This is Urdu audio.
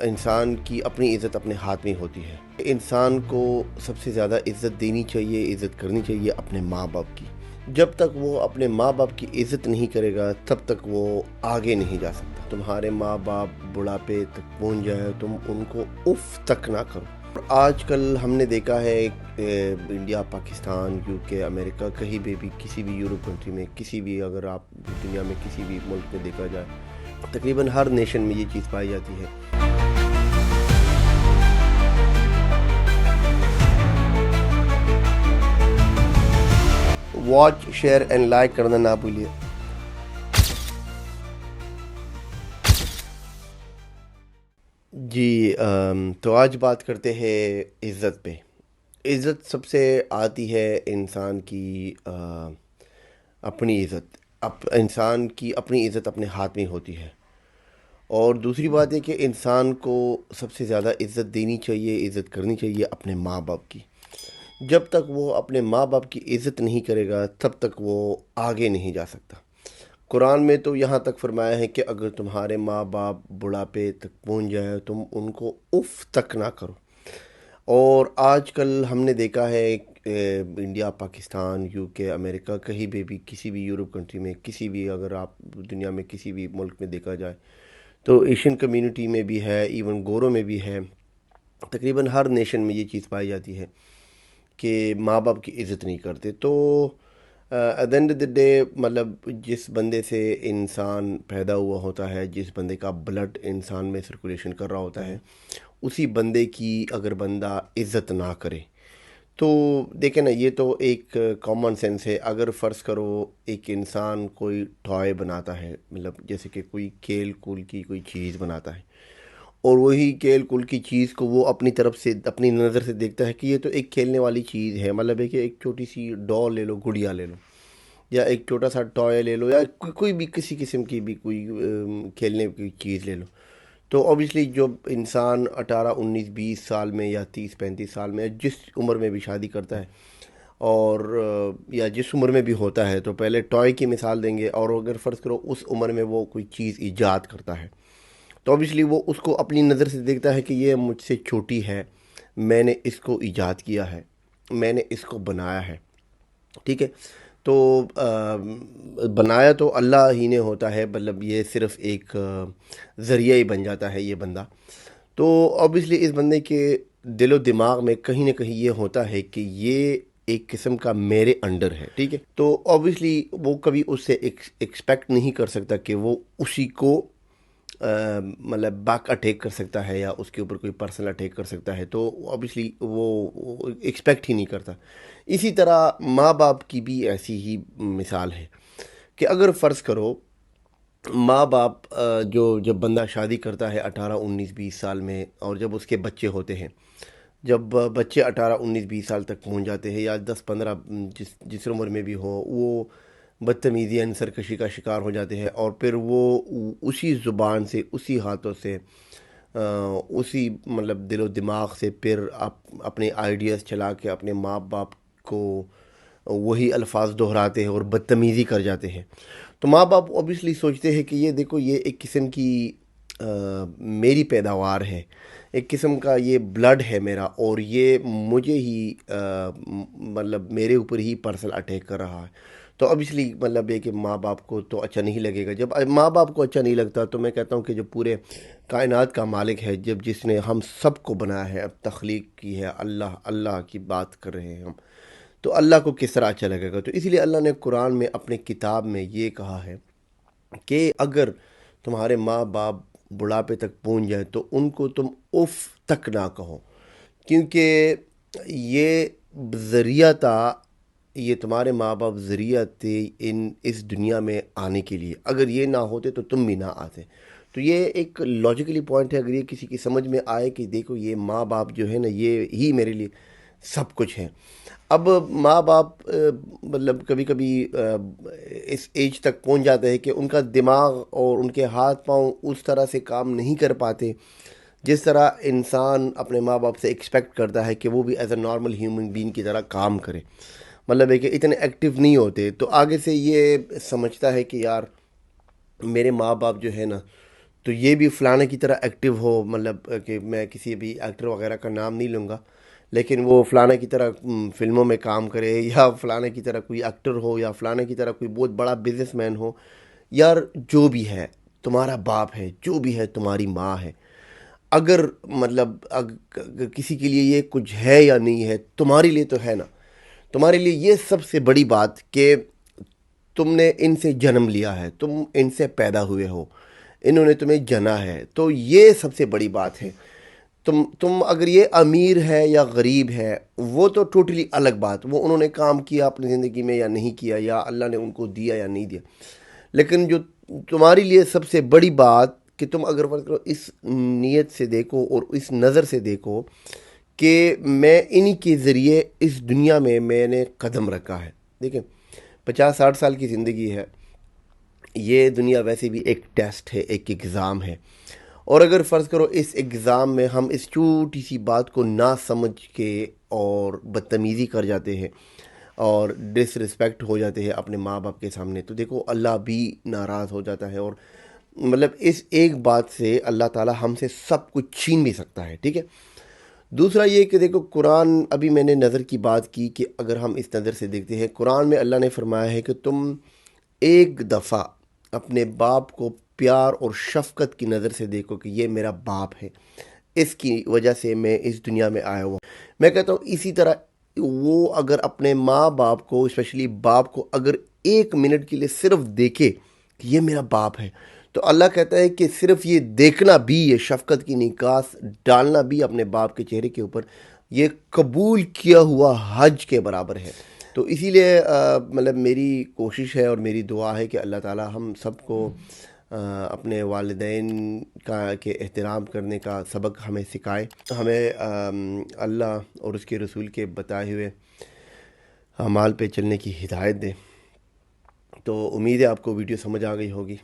انسان کی اپنی عزت اپنے ہاتھ میں ہوتی ہے۔ انسان کو سب سے زیادہ عزت دینی چاہیے، عزت کرنی چاہیے اپنے ماں باپ کی۔ جب تک وہ اپنے ماں باپ کی عزت نہیں کرے گا تب تک وہ آگے نہیں جا سکتا۔ تمہارے ماں باپ بڑھاپے تک پہنچ جائے تم ان کو اف تک نہ کرو۔ آج کل ہم نے دیکھا ہے انڈیا، پاکستان، یو کے، امریکہ، کہیں بھی کسی بھی یورپ کنٹری میں، کسی بھی اگر آپ دنیا میں کسی بھی ملک میں دیکھا جائے، تقریباً ہر نیشن میں یہ چیز پائی جاتی ہے۔ واچ، شیئر اینڈ لائک کرنا نہ بھولیے۔ جی تو آج بات کرتے ہیں عزت پہ۔ عزت سب سے آتی ہے انسان کی اپنی عزت، انسان کی اپنی عزت اپنے ہاتھ میں ہوتی ہے۔ اور دوسری بات ہے کہ انسان کو سب سے زیادہ عزت دینی چاہیے، عزت کرنی چاہیے اپنے ماں باپ کی۔ جب تک وہ اپنے ماں باپ کی عزت نہیں کرے گا تب تک وہ آگے نہیں جا سکتا۔ قرآن میں تو یہاں تک فرمایا ہے کہ اگر تمہارے ماں باپ بڑھاپے تک پہنچ جائے تم ان کو اف تک نہ کرو۔ اور آج کل ہم نے دیکھا ہے انڈیا، پاکستان، یو کے، امریکہ، کہیں بھی کسی بھی یورپ کنٹری میں، کسی بھی اگر آپ دنیا میں کسی بھی ملک میں دیکھا جائے تو ایشین کمیونٹی میں بھی ہے، ایون گوروں میں بھی ہے، تقریباً ہر نیشن میں یہ چیز پائی جاتی ہے کہ ماں باپ کی عزت نہیں کرتے۔ تو at the end of the day مطلب جس بندے سے انسان پیدا ہوا ہوتا ہے، جس بندے کا بلڈ انسان میں سرکولیشن کر رہا ہوتا ہے، اسی بندے کی اگر بندہ عزت نہ کرے تو دیکھیں نا، یہ تو ایک کامن سینس ہے۔ اگر فرض کرو ایک انسان کوئی ٹوائے بناتا ہے، مطلب جیسے کہ کوئی کھیل کول کی کوئی چیز بناتا ہے، اور وہی کھیل کول کی چیز کو وہ اپنی طرف سے اپنی نظر سے دیکھتا ہے کہ یہ تو ایک کھیلنے والی چیز ہے، مطلب ہے کہ ایک چھوٹی سی ڈال لے لو، گڑیا لے لو، یا ایک چھوٹا سا ٹوائے لے لو، یا کوئی بھی کسی قسم کی بھی کوئی کھیلنے کی چیز لے لو۔ تو اوبیسلی جو انسان 18، 19، 20 سال میں یا 30، 35 سال میں جس عمر میں بھی شادی کرتا ہے، اور یا جس عمر میں بھی ہوتا ہے، تو پہلے ٹوائے کی مثال دیں گے، اور اگر فرض کرو اس عمر میں وہ کوئی چیز ایجاد کرتا ہے تو اوبیسلی وہ اس کو اپنی نظر سے دیکھتا ہے کہ یہ مجھ سے چھوٹی ہے، میں نے اس کو ایجاد کیا ہے، میں نے اس کو بنایا ہے، ٹھیک ہے۔ تو بنایا تو اللہ ہی نے ہوتا ہے، مطلب یہ صرف ایک ذریعہ ہی بن جاتا ہے یہ بندہ۔ تو اوبیسلی اس بندے کے دل و دماغ میں کہیں نہ کہیں یہ ہوتا ہے کہ یہ ایک قسم کا میرے انڈر ہے، ٹھیک ہے۔ تو اوبیسلی وہ کبھی اس سے ایکسپیکٹ نہیں کر سکتا کہ وہ اسی کو مطلب بیک اٹیک کر سکتا ہے یا اس کے اوپر کوئی پرسنل اٹیک کر سکتا ہے، تو اوبیسلی وہ ایکسپیکٹ ہی نہیں کرتا۔ اسی طرح ماں باپ کی بھی ایسی ہی مثال ہے کہ اگر فرض کرو ماں باپ جب بندہ شادی کرتا ہے 18، 19، 20 سال میں، اور جب اس کے بچے ہوتے ہیں، جب بچے 18، 19، 20 سال تک پہنچ جاتے ہیں، یا 10، 15، جس عمر میں بھی ہو، وہ بدتمیزی یعنی سرکشی کا شکار ہو جاتے ہیں، اور پھر وہ اسی زبان سے، اسی ہاتھوں سے، اسی مطلب دل و دماغ سے پھر اپنے آئیڈیاز چلا کے اپنے ماں باپ کو وہی الفاظ دہراتے ہیں اور بدتمیزی کر جاتے ہیں۔ تو ماں باپ اوبیسلی سوچتے ہیں کہ یہ دیکھو، یہ ایک قسم کی میری پیداوار ہے، ایک قسم کا یہ بلڈ ہے میرا، اور یہ مجھے ہی مطلب میرے اوپر ہی پرسنل اٹیک کر رہا ہے۔ تو اوبیسلی مطلب یہ کہ ماں باپ کو تو اچھا نہیں لگے گا۔ جب ماں باپ کو اچھا نہیں لگتا تو میں کہتا ہوں کہ جو پورے کائنات کا مالک ہے، جس نے ہم سب کو بنایا ہے، اب تخلیق کی ہے، اللہ کی بات کر رہے ہیں ہم، تو اللہ کو کس طرح اچھا لگے گا؟ تو اس لیے اللہ نے قرآن میں اپنے کتاب میں یہ کہا ہے کہ اگر تمہارے ماں باپ بڑھاپے تک پہنچ جائے تو ان کو تم اف تک نہ کہو، کیونکہ یہ ذریعہ تھا، یہ تمہارے ماں باپ ذریعہ تھے اس دنیا میں آنے کے لیے۔ اگر یہ نہ ہوتے تو تم بھی نہ آتے۔ تو یہ ایک لاجیکلی پوائنٹ ہے، اگر یہ کسی کی سمجھ میں آئے کہ دیکھو یہ ماں باپ جو ہے نا، یہ ہی میرے لیے سب کچھ ہے۔ اب ماں باپ مطلب کبھی کبھی اس ایج تک پہنچ جاتے ہیں کہ ان کا دماغ اور ان کے ہاتھ پاؤں اس طرح سے کام نہیں کر پاتے جس طرح انسان اپنے ماں باپ سے ایکسپیکٹ کرتا ہے کہ وہ بھی as a normal human being کی طرح کام کرے، مطلب ہے کہ اتنے ایکٹیو نہیں ہوتے۔ تو آگے سے یہ سمجھتا ہے کہ یار میرے ماں باپ جو ہے نا، تو یہ بھی فلانے کی طرح ایکٹیو ہو، مطلب کہ میں کسی بھی ایکٹر وغیرہ کا نام نہیں لوں گا، لیکن وہ فلانے کی طرح فلموں میں کام کرے، یا فلانے کی طرح کوئی ایکٹر ہو، یا فلانے کی طرح کوئی بہت بڑا بزنس مین ہو. یار جو بھی ہے تمہارا باپ ہے، جو بھی ہے تمہاری ماں ہے. اگر مطلب اگر کسی کے لیے یہ کچھ ہے یا نہیں ہے، تمہارے لیے تو ہے نا. تمہارے لیے یہ سب سے بڑی بات کہ تم نے ان سے جنم لیا ہے، تم ان سے پیدا ہوئے ہو، انہوں نے تمہیں جنا ہے، تو یہ سب سے بڑی بات ہے. تم اگر یہ امیر ہے یا غریب ہے، وہ تو ٹوٹلی الگ بات، وہ انہوں نے کام کیا اپنی زندگی میں یا نہیں کیا، یا اللہ نے ان کو دیا یا نہیں دیا. لیکن جو تمہاری لیے سب سے بڑی بات کہ تم اگر فرض کرو اس نیت سے دیکھو اور اس نظر سے دیکھو کہ میں انہی کے ذریعے اس دنیا میں نے قدم رکھا ہے. دیکھیں 50-60 سال کی زندگی ہے، یہ دنیا ویسے بھی ایک ٹیسٹ ہے، ایک ایگزام ہے. اور اگر فرض کرو اس ایگزام میں ہم اس چھوٹی سی بات کو نہ سمجھ کے اور بدتمیزی کر جاتے ہیں اور ڈس رسپیکٹ ہو جاتے ہیں اپنے ماں باپ کے سامنے، تو دیکھو اللہ بھی ناراض ہو جاتا ہے. اور مطلب اس ایک بات سے اللہ تعالی ہم سے سب کچھ چھین بھی سکتا ہے. ٹھیک ہے. دوسرا یہ کہ دیکھو قرآن، ابھی میں نے نظر کی بات کی کہ اگر ہم اس نظر سے دیکھتے ہیں، قرآن میں اللہ نے فرمایا ہے کہ تم ایک دفعہ اپنے باپ کو پیار اور شفقت کی نظر سے دیکھو کہ یہ میرا باپ ہے، اس کی وجہ سے میں اس دنیا میں آیا ہوا ہوں. میں کہتا ہوں اسی طرح وہ اگر اپنے ماں باپ کو، اسپیشلی باپ کو، اگر 1 منٹ کے لیے صرف دیکھے کہ یہ میرا باپ ہے، تو اللہ کہتا ہے کہ صرف یہ دیکھنا بھی، یہ شفقت کی نکاس ڈالنا بھی اپنے باپ کے چہرے کے اوپر، یہ قبول کیا ہوا حج کے برابر ہے. تو اسی لیے مطلب میری کوشش ہے اور میری دعا ہے کہ اللہ تعالی ہم سب کو اپنے والدین کے احترام کرنے کا سبق ہمیں سکھائے، ہمیں اللہ اور اس کے رسول کے بتائے ہوئے اعمال پہ چلنے کی ہدایت دے. تو امید ہے آپ کو ویڈیو سمجھ آ گئی ہوگی.